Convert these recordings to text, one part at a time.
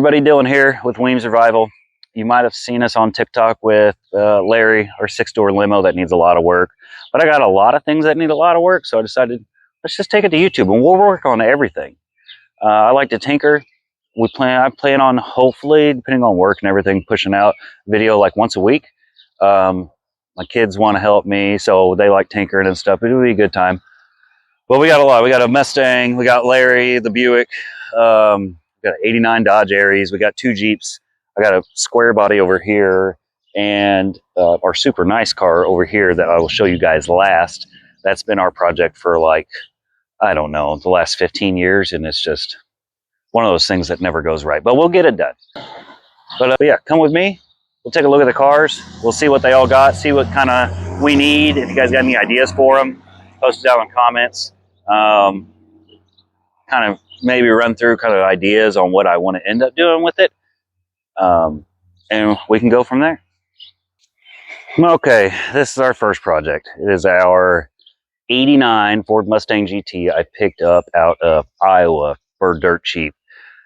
Everybody, Dylan here with Weems Revival. You might have seen us on TikTok with Larry, our 6-door limo that needs a lot of work. But I got a lot of things that need a lot of work, so I decided let's just take it to YouTube and we'll work on everything. I like to tinker. I plan on, hopefully, depending on work and everything, pushing out video like once a week. My kids want to help me, so they like tinkering and stuff. It'll be a good time. But we got a lot. We got a Mustang. We got Larry, the Buick. We got an 89 Dodge Aries. We got 2 Jeeps. I got a square body over here and our super nice car over here that I will show you guys last. That's been our project for like, I don't know, the last 15 years. And it's just one of those things that never goes right. But we'll get it done. But yeah, come with me. We'll take a look at the cars. We'll see what they all got. See what kind of we need. If you guys got any ideas for them, post it down in the comments. Kind of maybe run through kind of ideas on what I want to end up doing with it. And we can go from there. Okay, this is our first project. It is our 89 Ford Mustang GT I picked up out of Iowa for dirt cheap.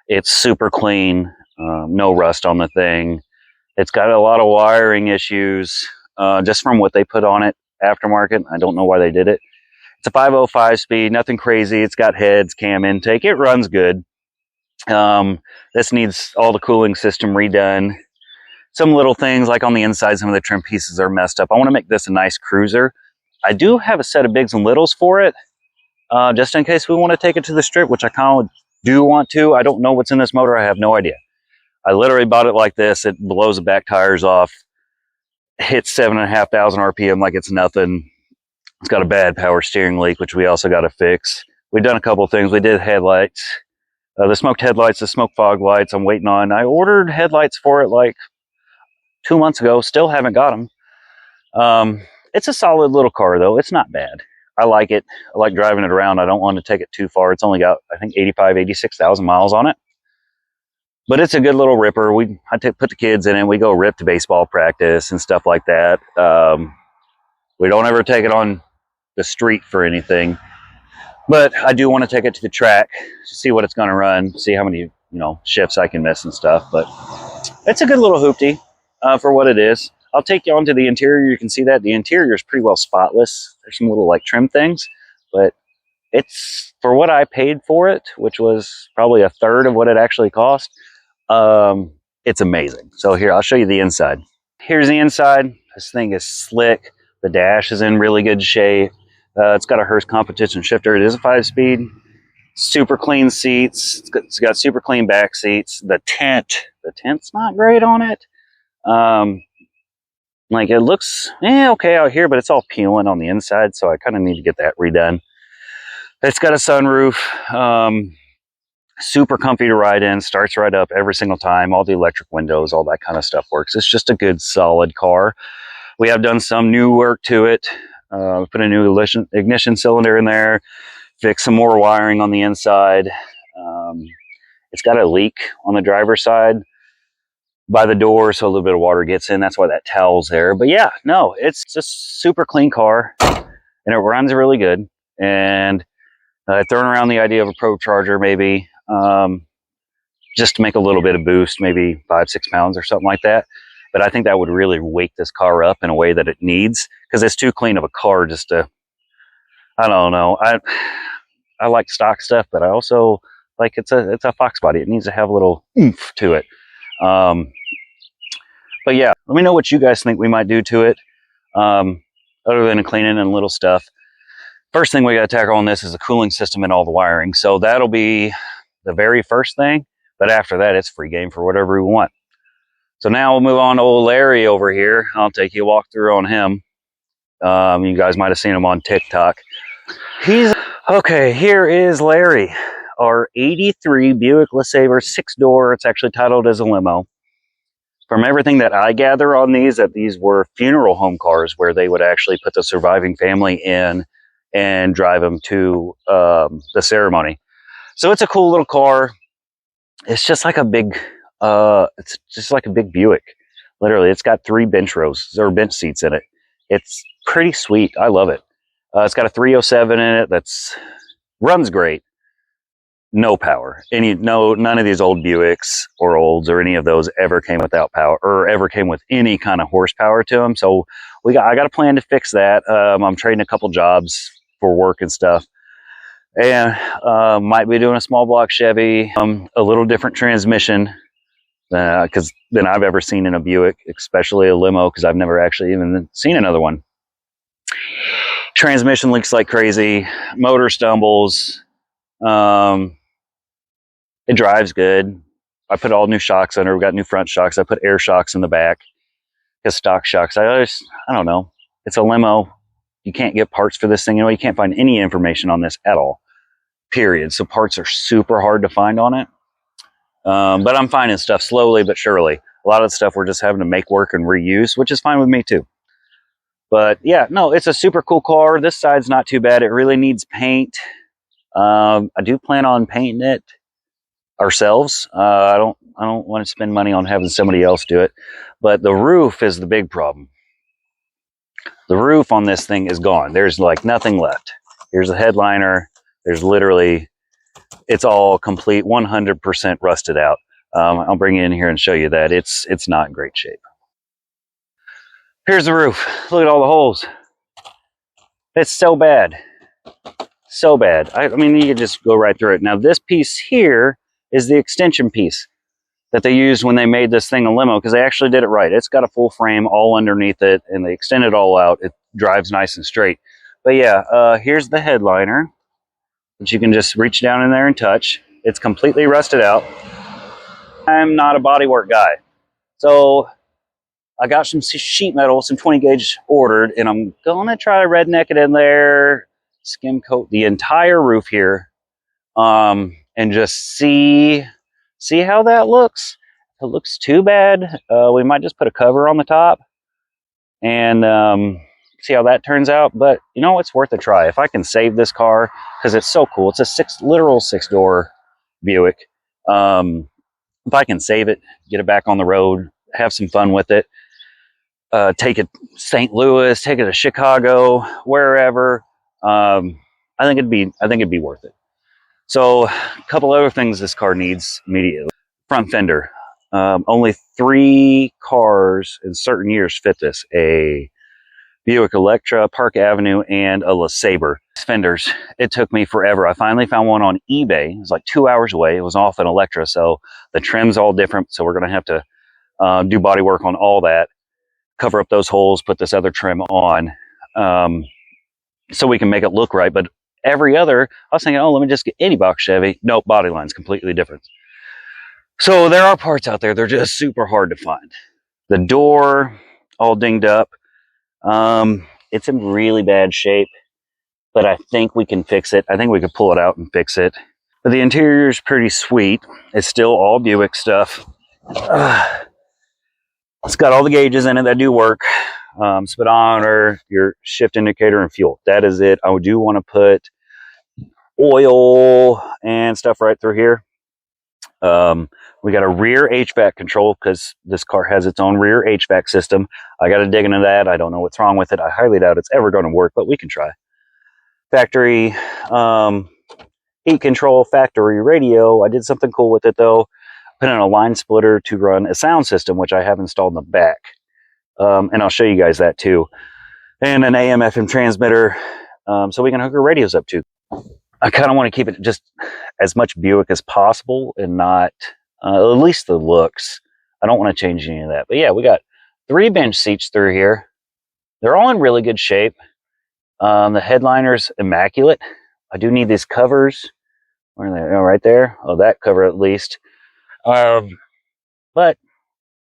It's super clean, no rust on the thing. It's got a lot of wiring issues just from what they put on it aftermarket. I don't know why they did it. It's a 505 speed, nothing crazy. It's got heads, cam intake. It runs good. This needs all the cooling system redone. Some little things like on the inside, some of the trim pieces are messed up. I want to make this a nice cruiser. I do have a set of bigs and littles for it, just in case we want to take it to the strip, which I kind of do want to. I don't know what's in this motor. I have no idea. I literally bought it like this. It blows the back tires off, hits 7,500 RPM like it's nothing. It's got a bad power steering leak, which we also got to fix. We've done a couple things. We did headlights. The smoked headlights, the smoke fog lights I'm waiting on. I ordered headlights for it like 2 months ago. Still haven't got them. It's a solid little car, though. It's not bad. I like it. I like driving it around. I don't want to take it too far. It's only got, I think, 86,000 miles on it. But it's a good little ripper. I put the kids in it. We go rip to baseball practice and stuff like that. We don't ever take it on the street for anything. But I do want to take it to the track to see what it's going to run, see how many, shifts I can miss and stuff. But it's a good little hoopty for what it is. I'll take you onto the interior. You can see that the interior is pretty well spotless. There's some little like trim things, but it's for what I paid for it, which was probably a third of what it actually cost. It's amazing. So here, I'll show you the inside. Here's the inside. This thing is slick. The dash is in really good shape. It's got a Hurst competition shifter. It is a 5-speed. Super clean seats. It's got super clean back seats. The tent's not great on it. Like it looks okay out here, but it's all peeling on the inside, so I kind of need to get that redone. It's got a sunroof. Super comfy to ride in. Starts right up every single time. All the electric windows, all that kind of stuff works. It's just a good, solid car. We have done some new work to it. Put a new ignition cylinder in there, fix some more wiring on the inside. It's got a leak on the driver's side by the door, so a little bit of water gets in. That's why that towel's there. But yeah, no, it's just a super clean car, and it runs really good. And throwing around the idea of a Pro Charger, maybe just to make a little bit of boost, maybe 5-6 pounds or something like that. But I think that would really wake this car up in a way that it needs, because it's too clean of a car just to, I don't know. I like stock stuff, but I also like it's a Fox body. It needs to have a little oomph to it. But yeah, let me know what you guys think we might do to it, other than cleaning and little stuff. First thing we got to tackle on this is the cooling system and all the wiring. So that'll be the very first thing. But after that, it's free game for whatever we want. So now we'll move on to old Larry over here. I'll take you a walk through on him. You guys might have seen him on TikTok. Okay, here is Larry, our 83 Buick LeSabre 6-door. It's actually titled as a limo. From everything that I gather on these, that these were funeral home cars where they would actually put the surviving family in and drive them to the ceremony. So it's a cool little car. It's just like a big Buick. Literally, it's got 3 bench rows or bench seats in it. It's pretty sweet. I love it. It's got a 307 in it. Runs great. no power. None of these old Buicks or Olds or any of those ever came without power or ever came with any kind of horsepower to them. So I got a plan to fix that. I'm trading a couple jobs for work and stuff, and might be doing a small block Chevy, a little different transmission because than I've ever seen in a Buick, especially a limo, because I've never actually even seen another one. Transmission leaks like crazy, motor stumbles. It drives good. I put all new shocks under. We got new front shocks. I put air shocks in the back because stock shocks. I don't know. It's a limo. You can't get parts for this thing. You can't find any information on this at all. Period. So parts are super hard to find on it. But I'm finding stuff slowly but surely. A lot of the stuff we're just having to make work and reuse, which is fine with me too. But yeah, no, it's a super cool car. This side's not too bad. It really needs paint. I do plan on painting it ourselves. I don't want to spend money on having somebody else do it. But the roof is the big problem. The roof on this thing is gone. There's like nothing left. Here's the headliner. There's literally, it's all complete 100% rusted out. I'll bring you in here and show you that. It's not in great shape. Here's the roof. Look at all the holes. It's so bad. So bad. I mean, you could just go right through it. Now, this piece here is the extension piece that they used when they made this thing a limo, because they actually did it right. It's got a full frame all underneath it, and they extended it all out. It drives nice and straight. But yeah, here's the headliner, which you can just reach down in there and touch. It's completely rusted out. I'm not a bodywork guy. So I got some sheet metal, some 20 gauge ordered, and I'm going to try to redneck it in there, skim coat the entire roof here, and just see how that looks. If it looks too bad, we might just put a cover on the top and see how that turns out. But you know, it's worth a try. If I can save this car, because it's so cool. It's a literal six-door Buick. If I can save it, get it back on the road, have some fun with it, take it to St. Louis, take it to Chicago, wherever, I think it'd be worth it. So a couple other things this car needs immediately. Front fender. Only 3 cars in certain years fit this. A Buick Electra, Park Avenue, and a LeSabre. Fenders. It took me forever. I finally found one on eBay. It was like 2 hours away. It was off an Electra, so the trim's all different. So we're going to have to do body work on all that, cover up those holes, put this other trim on, so we can make it look right. But every other, I was thinking, oh, let me just get any box Chevy. Nope, body line's completely different. So there are parts out there. They're just super hard to find. The door, all dinged up. It's in really bad shape, but I think we can fix it. I think we could pull it out and fix it. But the interior is pretty sweet. It's still all Buick stuff. It's got all the gauges in it that do work. Speedometer, your shift indicator, and fuel. That is it. I do want to put oil and stuff right through here. We got a rear HVAC control because this car has its own rear HVAC system. I got to dig into that. I don't know what's wrong with it. I highly doubt it's ever going to work, but we can try. Factory heat control, factory radio. I did something cool with it though. Put in a line splitter to run a sound system, which I have installed in the back. And I'll show you guys that too. And an AM FM transmitter, so we can hook our radios up to. I kind of want to keep it just as much Buick as possible and not, at least the looks. I don't want to change any of that. But yeah, we got 3 bench seats through here. They're all in really good shape. The headliner's immaculate. I do need these covers. Where are they? Oh, right there. Oh, that cover at least. But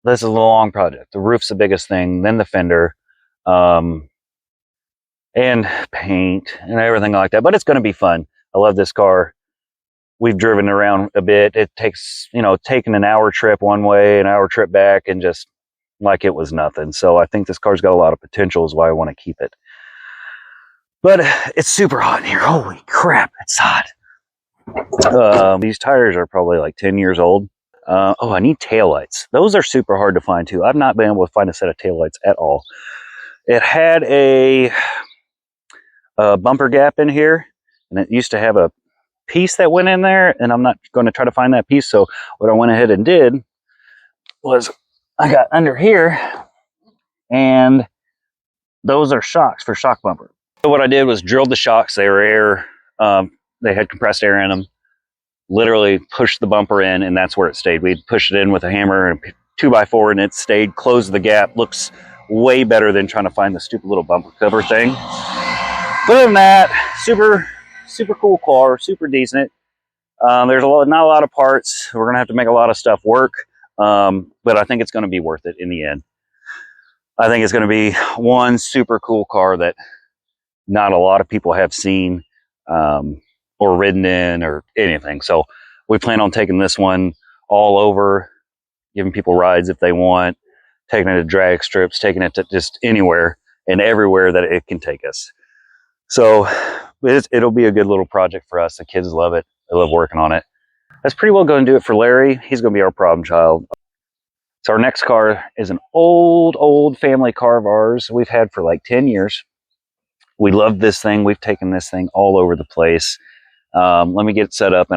this is a long project. The roof's the biggest thing, then the fender, and paint and everything like that. But it's going to be fun. I love this car. We've driven around a bit. It takes, taking an hour trip one way, an hour trip back, and just like it was nothing. So I think this car's got a lot of potential is why I want to keep it. But it's super hot in here. Holy crap, it's hot. These tires are probably like 10 years old. Oh, I need taillights. Those are super hard to find too. I've not been able to find a set of taillights at all. It had a bumper gap in here, and it used to have a piece that went in there, and I'm not going to try to find that piece. So what I went ahead and did was I got under here, and those are shocks for shock bumper. So what I did was drilled the shocks. They were air, they had compressed air in them. Literally pushed the bumper in, and that's where it stayed. We'd pushed it in with a hammer and a 2x4, and it stayed, closed the gap. Looks way better than trying to find the stupid little bumper cover thing. But other than that, super cool car, super decent. There's not a lot of parts. We're gonna have to make a lot of stuff work, but I think it's gonna be worth it in the end. I think it's gonna be one super cool car that not a lot of people have seen or ridden in or anything. So we plan on taking this one all over, giving people rides if they want, taking it to drag strips, taking it to just anywhere and everywhere that it can take us. So it'll be a good little project for us. The kids love it. They love working on it. That's pretty well going to do it for Larry. He's going to be our problem child. So our next car is an old family car of ours we've had for like 10 years. We love this thing. We've taken this thing all over the place. Let me get it set up.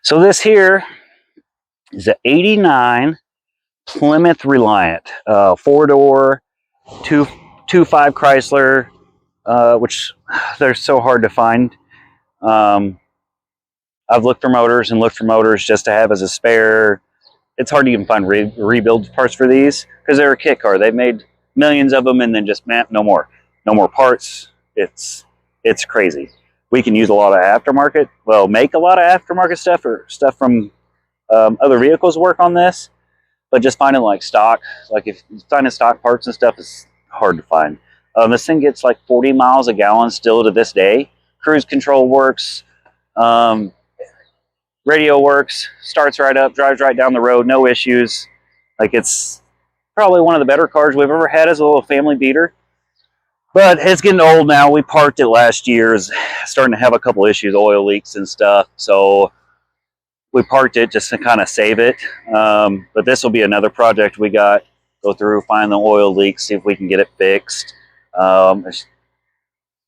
So this here is an 89 Plymouth Reliant, 4-door, 2.5 Chrysler, which they're so hard to find. I've looked for motors and looked for motors just to have as a spare. It's hard to even find rebuild parts for these because they're a kit car. They've made millions of them and then just no more parts. It's crazy. We can use a lot of aftermarket. Well, make a lot of aftermarket stuff or stuff from other vehicles work on this, but just finding like stock, like if finding stock parts and stuff is hard to find. This thing gets like 40 miles a gallon still to this day. Cruise control works. Radio works, starts right up, drives right down the road, no issues. Like it's probably one of the better cars we've ever had as a little family beater. But it's getting old now. We parked it last year. It's starting to have a couple issues, oil leaks and stuff. So we parked it just to kind of save it. But this will be another project we got. Go through, find the oil leaks, see if we can get it fixed. The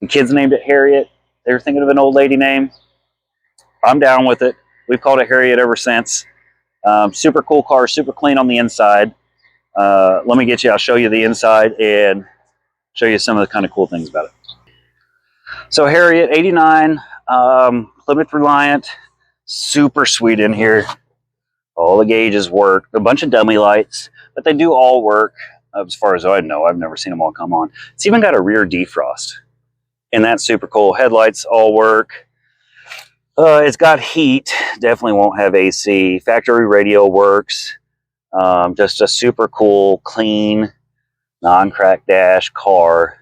kids named it Harriet. They were thinking of an old lady name. I'm down with it. We've called it Harriet ever since. Super cool car, super clean on the inside. Let me get you, I'll show you the inside and show you some of the kind of cool things about it. So Harriet, 89, Plymouth Reliant, super sweet in here. All the gauges work. A bunch of dummy lights, but they do all work as far as I know. I've never seen them all come on. It's even got a rear defrost, and that's super cool. Headlights all work. It's got heat, definitely won't have AC. Factory radio works. Just a super cool, clean, non-cracked dash car.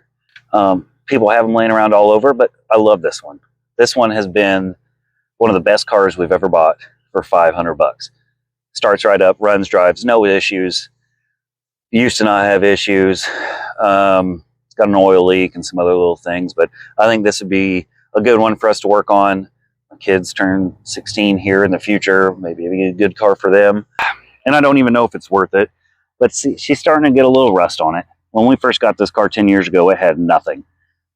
People have them laying around all over, but I love this one. This one has been one of the best cars we've ever bought for $500. Starts right up, runs, drives, no issues. Used to not have issues. It's got an oil leak and some other little things, but I think this would be a good one for us to work on. My kids turn 16 here in the future. Maybe it'd be a good car for them. And I don't even know if it's worth it. But see, she's starting to get a little rust on it. When we first got this car 10 years ago, it had nothing.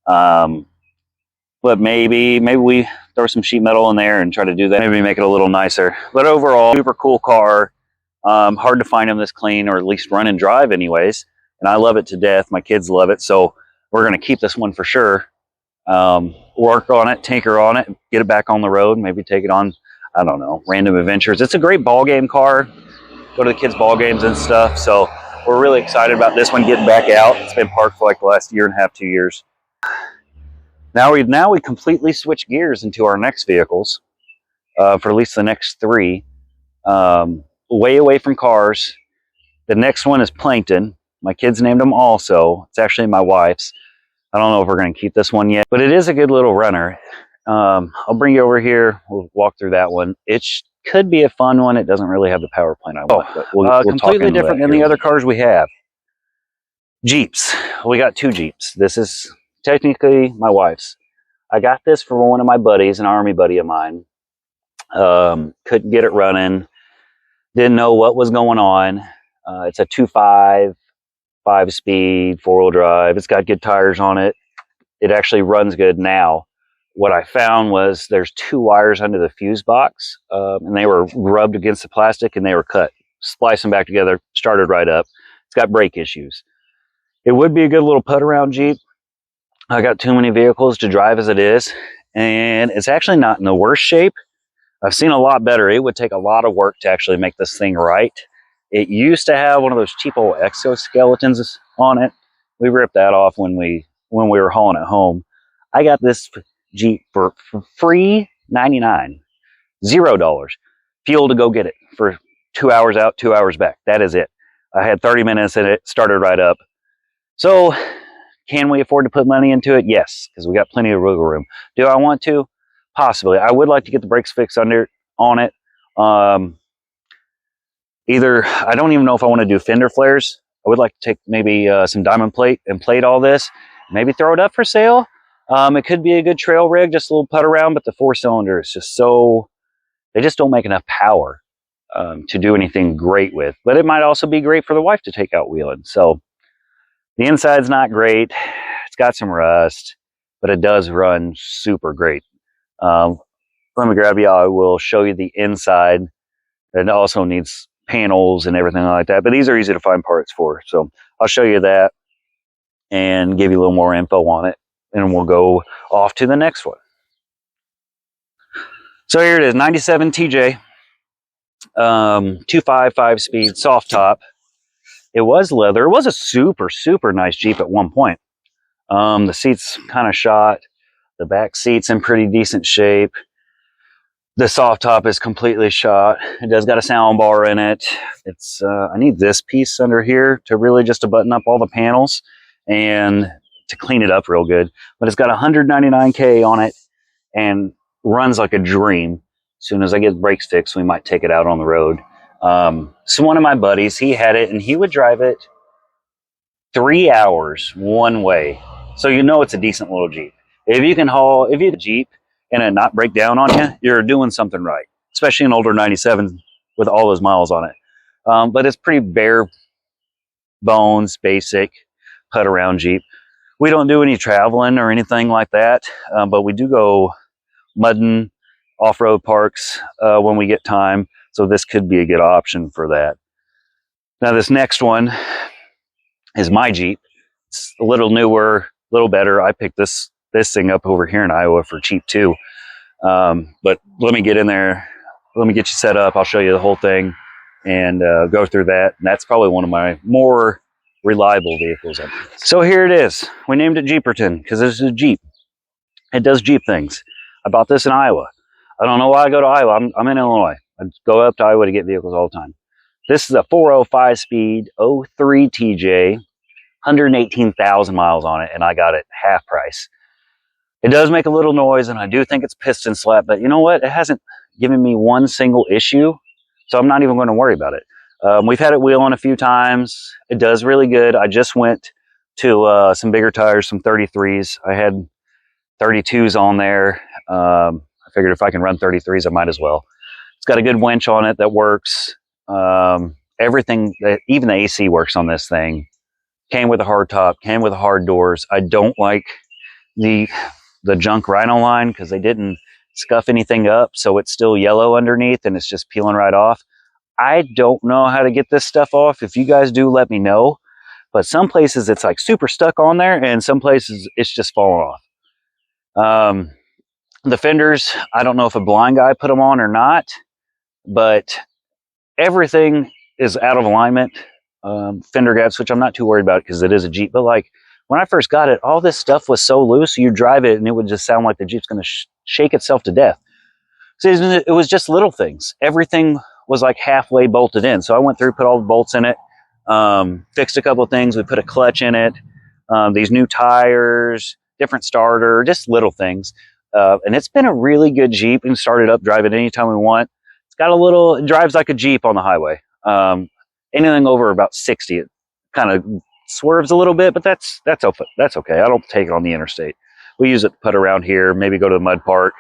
But maybe we throw some sheet metal in there and try to do that. Maybe make it a little nicer. But overall, super cool car. Hard to find them this clean, or at least run and drive anyways. And I love it to death. My kids love it. So we're going to keep this one for sure. Work on it, tinker on it, get it back on the road, maybe take it on, I don't know, random adventures. It's a great ball game car. Go to the kids' ball games and stuff. So we're really excited about this one getting back out. It's been parked for like the last year and a half, 2 years. Now we completely switch gears into our next vehicles, for at least the next 3. Way away from cars. The next one is Plankton. My kids named them also. It's actually my wife's. I don't know if we're going to keep this one yet, but it is a good little runner. I'll bring you over here. We'll walk through that one. It could be a fun one. It doesn't really have the power plant I want, but we'll completely different than the other cars we have. Jeeps. We got 2 Jeeps. This is technically my wife's. I got this for one of my buddies, an Army buddy of mine. Couldn't get it running. Didn't know what was going on. It's a 2.5. 5-speed, 4-wheel drive. It's got good tires on it. It actually runs good now. what I found was there's 2 wires under the fuse box, and they were rubbed against the plastic and they were cut. Splice them back together, started right up. It's got brake issues. It would be a good little put around Jeep. I got too many vehicles to drive as it is, and it's actually not in the worst shape. I've seen a lot better. It would take a lot of work to actually make this thing right. It used to have one of those cheap old exoskeletons on it. We ripped that off when we were hauling it home. I got this Jeep for free $99, $0. Fuel to go get it for 2 hours out, 2 hours back. That is it. I had 30 minutes and it started right up. So, can we afford to put money into it? Yes, because we got plenty of wiggle room. Do I want to? Possibly. I would like to get the brakes fixed on it. Either, I don't even know if I want to do fender flares. I would like to take maybe some diamond plate and plate all this. Maybe throw it up for sale. It could be a good trail rig, just a little put around, but the 4-cylinder is just so, they just don't make enough power to do anything great with. But it might also be great for the wife to take out wheeling. So the inside's not great. It's got some rust, but it does run super great. Let me grab you. I will show you the inside. It also needs panels and everything like that, but these are easy to find parts for. So I'll show you that and give you a little more info on it, and we'll go off to the next one. So here it is, 97 TJ, 2.5 5-speed soft top. It was leather. It was a super, super nice Jeep at one point. The seats kind of shot. The back seat's in pretty decent shape. The soft top is completely shot. It does got a sound bar in it. It's I need this piece under here to really just to button up all the panels and to clean it up real good. But it's got 199K on it and runs like a dream. As soon as I get the brakes fixed, we might take it out on the road. So one of my buddies, he had it and he would drive it 3 hours one way. So you know it's a decent little Jeep. If you can Jeep and it not break down on you, you're doing something right. Especially an older 97 with all those miles on it. But it's pretty bare bones, basic, put around Jeep. We don't do any traveling or anything like that, but we do go mudding off-road parks when we get time. So this could be a good option for that. Now this next one is my Jeep. It's a little newer, a little better. I picked this thing up over here in Iowa for cheap too. But let me get in there. Let me get you set up. I'll show you the whole thing and go through that. And that's probably one of my more reliable vehicles. So here it is. We named it Jeeperton because this is a Jeep. It does Jeep things. I bought this in Iowa. I don't know why I go to Iowa. I'm in Illinois. I go up to Iowa to get vehicles all the time. This is a 405 speed 03 TJ, 118,000 miles on it, and I got it half price. It does make a little noise, and I do think it's piston slap, but you know what? It hasn't given me one single issue, so I'm not even going to worry about it. We've had it wheeling a few times. It does really good. I just went to some bigger tires, some 33s. I had 32s on there. I figured if I can run 33s, I might as well. It's got a good winch on it that works. Everything, even the AC works on this thing. Came with a hard top, came with hard doors. I don't like the junk Rhino line because they didn't scuff anything up, so it's still yellow underneath and it's just peeling right off. I don't know how to get this stuff off. If you guys do, let me know. But some places it's like super stuck on there, and some places it's just falling off. The fenders, I don't know if a blind guy put them on or not, but everything is out of alignment. Fender gaps, which I'm not too worried about because it is a Jeep, but like when I first got it, all this stuff was so loose, you drive it and it would just sound like the Jeep's going to shake itself to death. So it was just little things. Everything was like halfway bolted in. So I went through, put all the bolts in it, fixed a couple of things. We put a clutch in it, these new tires, different starter, just little things. And it's been a really good Jeep and started up, drive it anytime we want. It's got it drives like a Jeep on the highway. Anything over about 60, it kind of swerves a little bit, but that's okay. I don't take it on the interstate. We use it to put around here, maybe go to the mud park.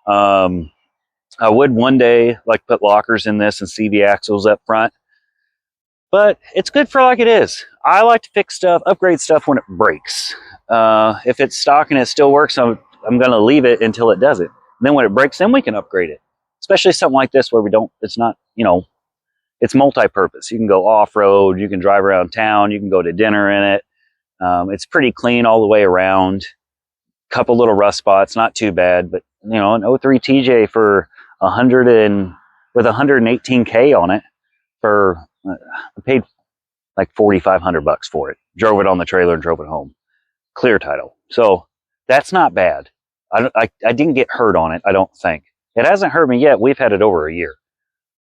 I would one day like put lockers in this and CV axles up front, but it's good for like it is. I like to fix stuff, upgrade stuff when it breaks. If it's stock and it still works, I'm I'm going to leave it until it doesn't. And then when it breaks, then we can upgrade it. Especially something like this where we don't, it's not, you know, it's multi-purpose. You can go off-road, you can drive around town, you can go to dinner in it. It's pretty clean all the way around. Couple little rust spots, not too bad, but you know, an 03 TJ for 118K on it for, I paid like $4,500 for it. Drove it on the trailer and drove it home. Clear title. So that's not bad. I didn't get hurt on it, I don't think. It hasn't hurt me yet. We've had it over a year.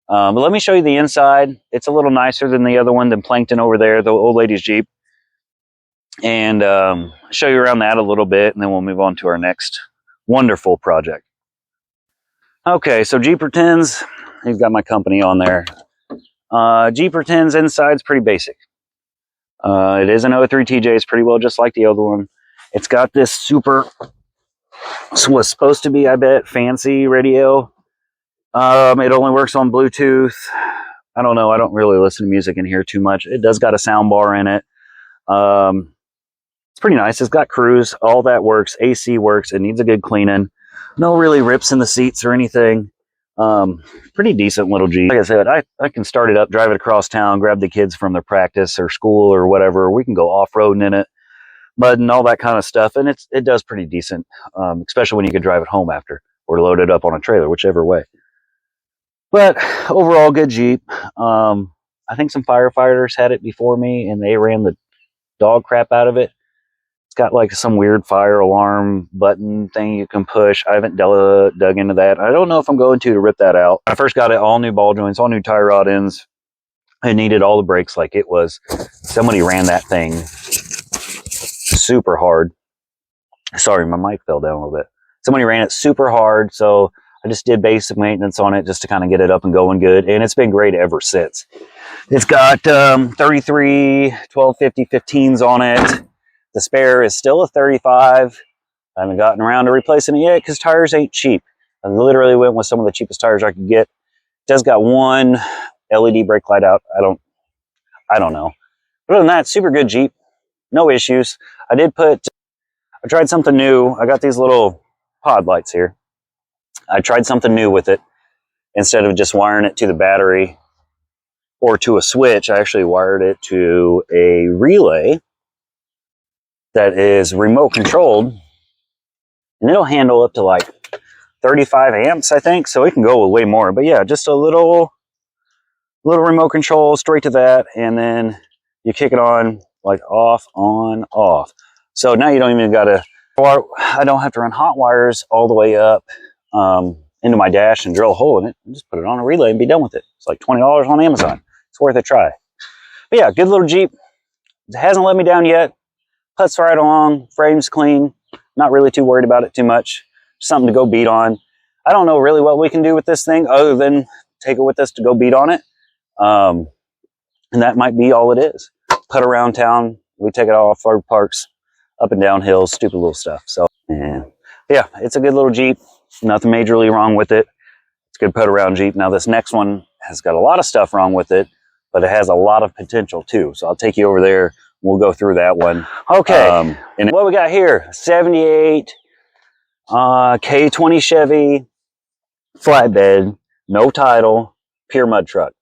But let me show you the inside. It's a little nicer than the other one, than Plankton over there, the old lady's Jeep. And show you around that a little bit, and then we'll move on to our next wonderful project. Okay, so Jeeperton's, he's got my company on there. Jeeperton's inside's pretty basic. It is an 03 TJ. It's pretty well just like the other one. It's got this super, was supposed to be, I bet, fancy radio. It only works on Bluetooth. I don't know. I don't really listen to music in here too much. It does got a sound bar in it. It's pretty nice. It's got cruise. All that works. AC works. It needs a good cleaning. No really rips in the seats or anything. Pretty decent little Jeep. Like I said, I can start it up, drive it across town, grab the kids from their practice or school or whatever. We can go off-roading in it, mud and all that kind of stuff. And it does pretty decent, especially when you can drive it home after or load it up on a trailer, whichever way. But overall, good Jeep. I think some firefighters had it before me, and they ran the dog crap out of it. It's got like some weird fire alarm button thing you can push. I haven't dug into that. I don't know if I'm going to rip that out. When I first got it, all new ball joints, all new tie rod ends. It needed all the brakes like it was. Somebody ran that thing super hard. Sorry, my mic fell down a little bit. Somebody ran it super hard, so I just did basic maintenance on it just to kind of get it up and going good, and it's been great ever since. It's got 33 1250 15s on it. The spare is still a 35. I haven't gotten around to replacing it yet because tires ain't cheap. I literally went with some of the cheapest tires I could get. It does got one LED brake light out. I don't know. Other than that, super good Jeep. No issues. I tried something new. I got these little pod lights here. I tried something new with it. Instead of just wiring it to the battery or to a switch, I actually wired it to a relay that is remote controlled, and it'll handle up to like 35 amps, I think, so it can go with way more. But yeah, just a little remote control straight to that, and then you kick it on like off, on, off. So now you don't even gotta, I don't have to run hot wires all the way up into my dash and drill a hole in it. Just put it on a relay and be done with it. It's like $20 on Amazon. It's worth a try. But yeah, good little Jeep. It hasn't let me down yet. Puts right along, frame's clean. Not really too worried about it too much. Something to go beat on. I don't know really what we can do with this thing other than take it with us to go beat on it. And that might be all it is. Put around town. We take it off our parks, up and down hills, stupid little stuff. So yeah, it's a good little Jeep. Nothing majorly wrong with it. It's a good put around Jeep. Now this next one has got a lot of stuff wrong with it, but it has a lot of potential too. So I'll take you over there. We'll go through that one. Okay. And what we got here, 78 K20 Chevy flatbed, no title, pure mud truck.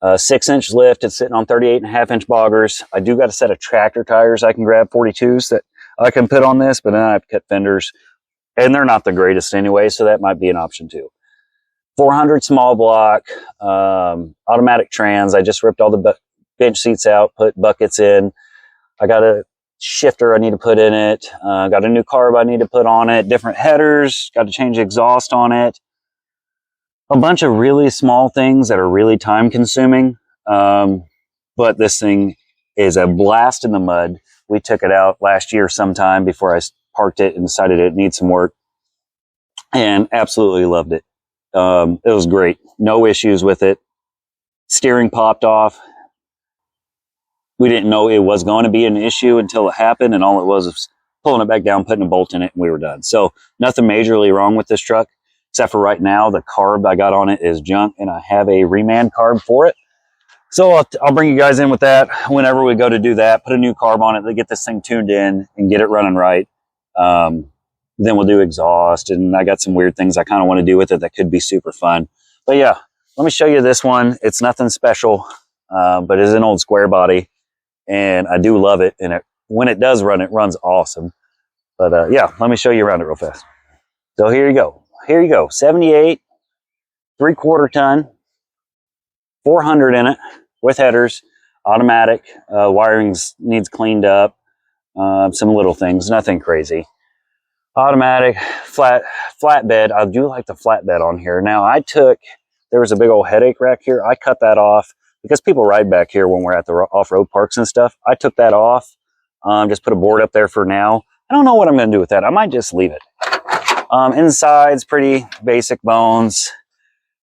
6-inch lift. It's sitting on 38.5-inch boggers. I do got a set of tractor tires I can grab, 42s, that I can put on this, but then I have to cut fenders, and they're not the greatest anyway, so that might be an option too. 400 small block, automatic trans. I just ripped all the bench seats out, put buckets in. I got a shifter I need to put in it. Got a new carb I need to put on it. Different headers. Got to change the exhaust on it. A bunch of really small things that are really time consuming. But this thing is a blast in the mud. We took it out last year sometime before I parked it and decided it needs some work. And absolutely loved it. It was great. No issues with it. Steering popped off. We didn't know it was going to be an issue until it happened, and all it was pulling it back down, putting a bolt in it, and we were done. So nothing majorly wrong with this truck, except for right now, the carb I got on it is junk, and I have a reman carb for it. So I'll bring you guys in with that whenever we go to do that, put a new carb on it to get this thing tuned in and get it running right. But Then we'll do exhaust, and I got some weird things I kind of want to do with it that could be super fun. But yeah, let me show you this one. It's nothing special, but it's an old square body, and I do love it. And when it does run, it runs awesome. But yeah, let me show you around it real fast. So here you go. Here you go. 78, 3/4 ton, 400 in it with headers, automatic. Wiring needs cleaned up. Some little things, nothing crazy. Automatic, flatbed. I do like the flatbed on here. Now there was a big old headache rack here. I cut that off because people ride back here when we're at the off-road parks and stuff. I took that off, just put a board up there for now. I don't know what I'm going to do with that. I might just leave it. Inside's pretty basic bones.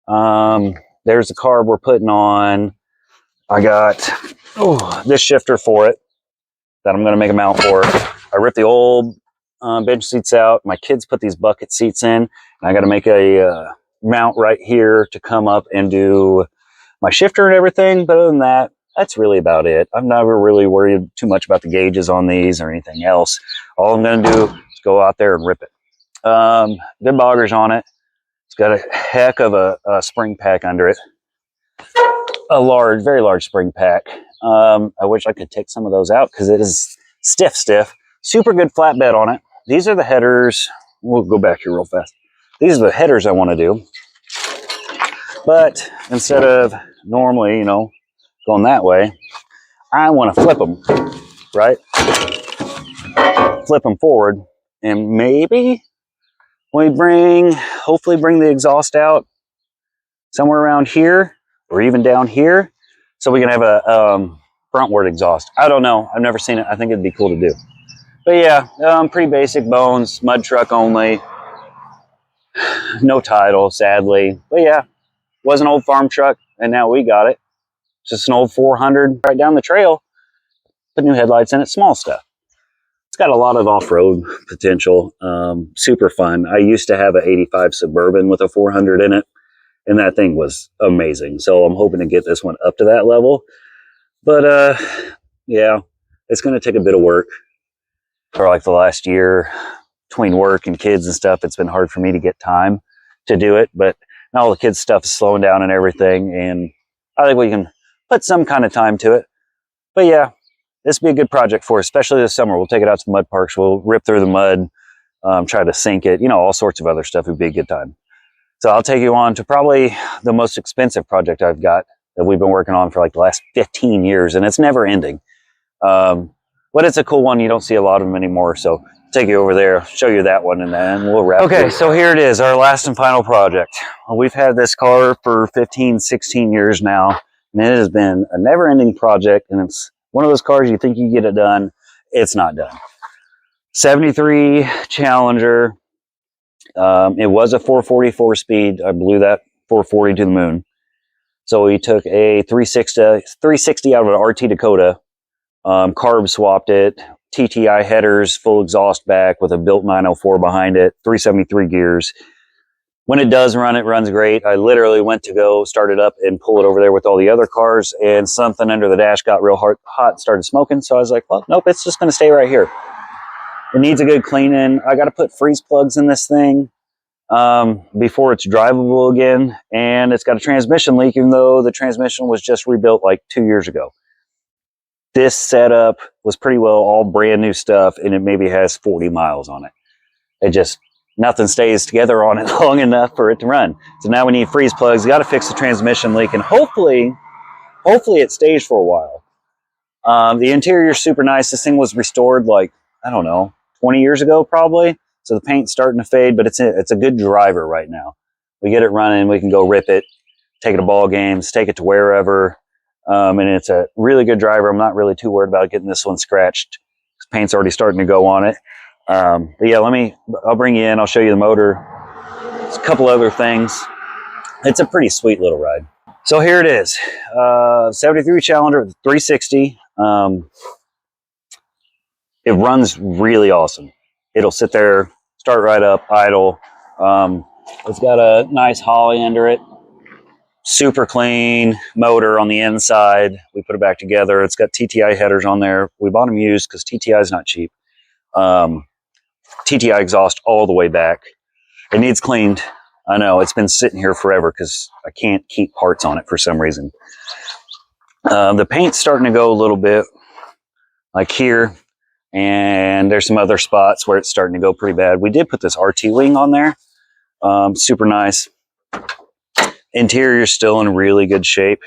There's the carb we're putting on. I got this shifter for it that I'm going to make a mount for. I ripped the old bench seats out. My kids put these bucket seats in, and I got to make a mount right here to come up and do my shifter and everything. But other than that, that's really about it. I'm never really worried too much about the gauges on these or anything else. All I'm going to do is go out there and rip it. Good boggers on it. It's got a heck of a spring pack under it. A large, very large spring pack. I wish I could take some of those out because it is stiff. Super good flatbed on it. These are the headers. We'll go back here real fast. These are the headers I want to do. But instead of normally, going that way, I want to flip them, right? Flip them forward. And maybe we hopefully bring the exhaust out somewhere around here or even down here so we can have a frontward exhaust. I don't know. I've never seen it. I think it'd be cool to do. But yeah, pretty basic bones, mud truck only. No title, sadly. But yeah, was an old farm truck, and now we got it. It's just an old 400 right down the trail. Put new headlights in it, small stuff. It's got a lot of off-road potential. Super fun. I used to have an 85 Suburban with a 400 in it, and that thing was amazing. So I'm hoping to get this one up to that level. But yeah, it's going to take a bit of work. For like the last year, between work and kids and stuff, it's been hard for me to get time to do it. But now all the kids' stuff is slowing down and everything, and I think we can put some kind of time to it. But yeah, this would be a good project for us, especially this summer. We'll take it out to the mud parks. We'll rip through the mud, try to sink it. All sorts of other stuff would be a good time. So I'll take you on to probably the most expensive project I've got that we've been working on for like the last 15 years, and it's never ending. But it's a cool one. You don't see a lot of them anymore. So I'll take you over there, show you that one, and then we'll wrap. Okay, so here it is, our last and final project. We've had this car for 15, 16 years now, and it has been a never-ending project, and it's one of those cars you think you get it done. It's not done. 73 Challenger. It was a 444 speed. I blew that 440 to the moon. So we took a 360 out of an RT Dakota. Carb swapped it, TTI headers, full exhaust back with a built 904 behind it, 373 gears. When it does run, it runs great. I literally went to go start it up and pull it over there with all the other cars, and something under the dash got real hot and started smoking. So I was like, well, nope, it's just going to stay right here. It needs a good cleaning. I got to put freeze plugs in this thing before it's drivable again. And it's got a transmission leak, even though the transmission was just rebuilt like 2 years ago. This setup was pretty well all brand new stuff, and it maybe has 40 miles on it. Nothing stays together on it long enough for it to run. So now we need freeze plugs. We got to fix the transmission leak, and hopefully it stays for a while. The interior is super nice. This thing was restored like, I don't know, 20 years ago probably. So the paint's starting to fade, but it's a good driver right now. We get it running, we can go rip it, take it to ball games, take it to wherever. And it's a really good driver. I'm not really too worried about getting this one scratched. Paint's already starting to go on it. But yeah, I'll bring you in. I'll show you the motor. There's a couple other things. It's a pretty sweet little ride. So here it is. 73 Challenger 360. It runs really awesome. It'll sit there, start right up, idle. It's got a nice Holly under it. Super clean motor on the inside. We put it back together. It's got TTI headers on there. We bought them used because TTI is not cheap. TTI exhaust all the way back. It needs cleaned. I know, it's been sitting here forever because I can't keep parts on it for some reason. The paint's starting to go a little bit, like here, and there's some other spots where it's starting to go pretty bad. We did put this RT wing on there. Super nice. Interior's still in really good shape.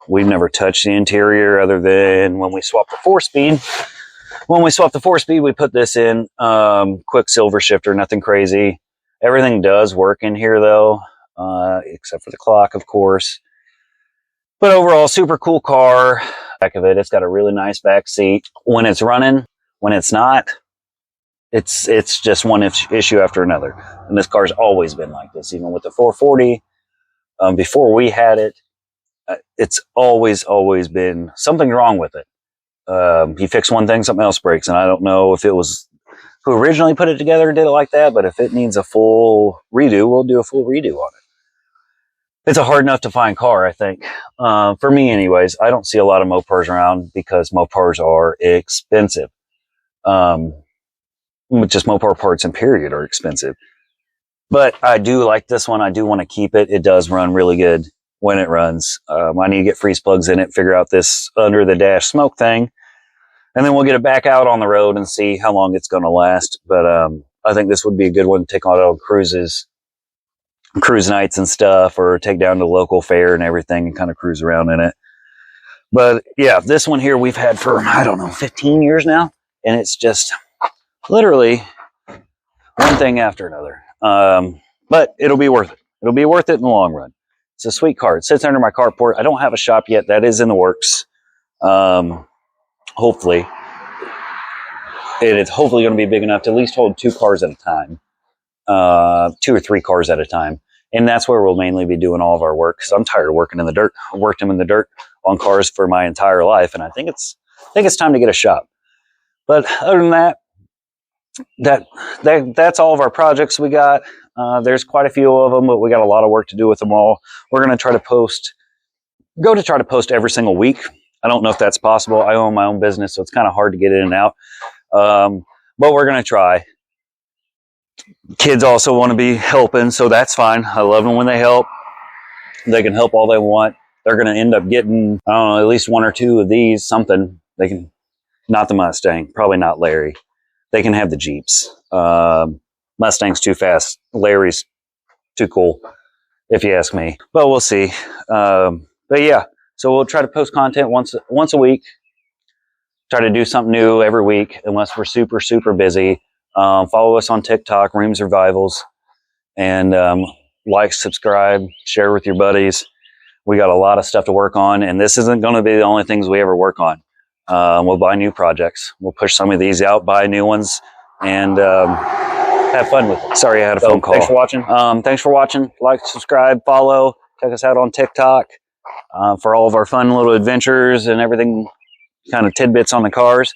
We've never touched the interior other than when we swapped the 4-speed. When we swapped the 4-speed, we put this in. Quick silver shifter, nothing crazy. Everything does work in here though, except for the clock, of course. But overall, super cool car. Back of it, it's got a really nice back seat. When it's running, when it's not, it's just one issue after another. And this car's always been like this, even with the 440. Before we had it, it's always been something wrong with it. He fixed one thing, something else breaks, and I don't know if it was who originally put it together and did it like that, but if it needs a full redo, we'll do a full redo on it. It's a hard enough to find car, I think. For me anyways, I don't see a lot of Mopars around because Mopars are expensive. Just Mopar parts and period are expensive. But I do like this one. I do want to keep it. It does run really good when it runs. I need to get freeze plugs in it, figure out this under the dash smoke thing, and then we'll get it back out on the road and see how long it's going to last. But I think this would be a good one to take on cruises, cruise nights and stuff, or take down to the local fair and everything and kind of cruise around in it. But yeah, this one here we've had for, I don't know, 15 years now, and it's just literally one thing after another. But it'll be worth it. It'll be worth it in the long run. It's a sweet car. It sits under my carport. I don't have a shop yet. That is in the works. Hopefully. It is hopefully going to be big enough to at least hold 2 cars at a time. 2 or 3 cars at a time. And that's where we'll mainly be doing all of our work, because I'm tired of working in the dirt. I worked them in the dirt on cars for my entire life, and I think it's time to get a shop. But other than that, that's all of our projects we got. There's quite a few of them, but we got a lot of work to do with them all. We're going to try to post every single week. I don't know if that's possible. I own my own business, so it's kind of hard to get in and out. But we're going to try. Kids also want to be helping, so that's fine. I love them when they help. They can help all they want. They're going to end up getting, I don't know, at least 1 or 2 of these, something. They can, not the Mustang, probably not Larry. They can have the Jeeps. Mustang's too fast. Larry's too cool, if you ask me. But we'll see. But yeah, so we'll try to post content once a week. Try to do something new every week, unless we're super busy. Follow us on TikTok, Reams Revivals, and like, subscribe, share with your buddies. We got a lot of stuff to work on, and this isn't going to be the only things we ever work on. We'll buy new projects. We'll push some of these out, buy new ones, and have fun with it. Sorry, I had a phone call. Thanks for watching. Thanks for watching. Like, subscribe, follow. Check us out on TikTok for all of our fun little adventures and everything, kind of tidbits on the cars.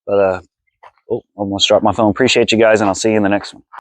But almost dropped my phone. Appreciate you guys, and I'll see you in the next one.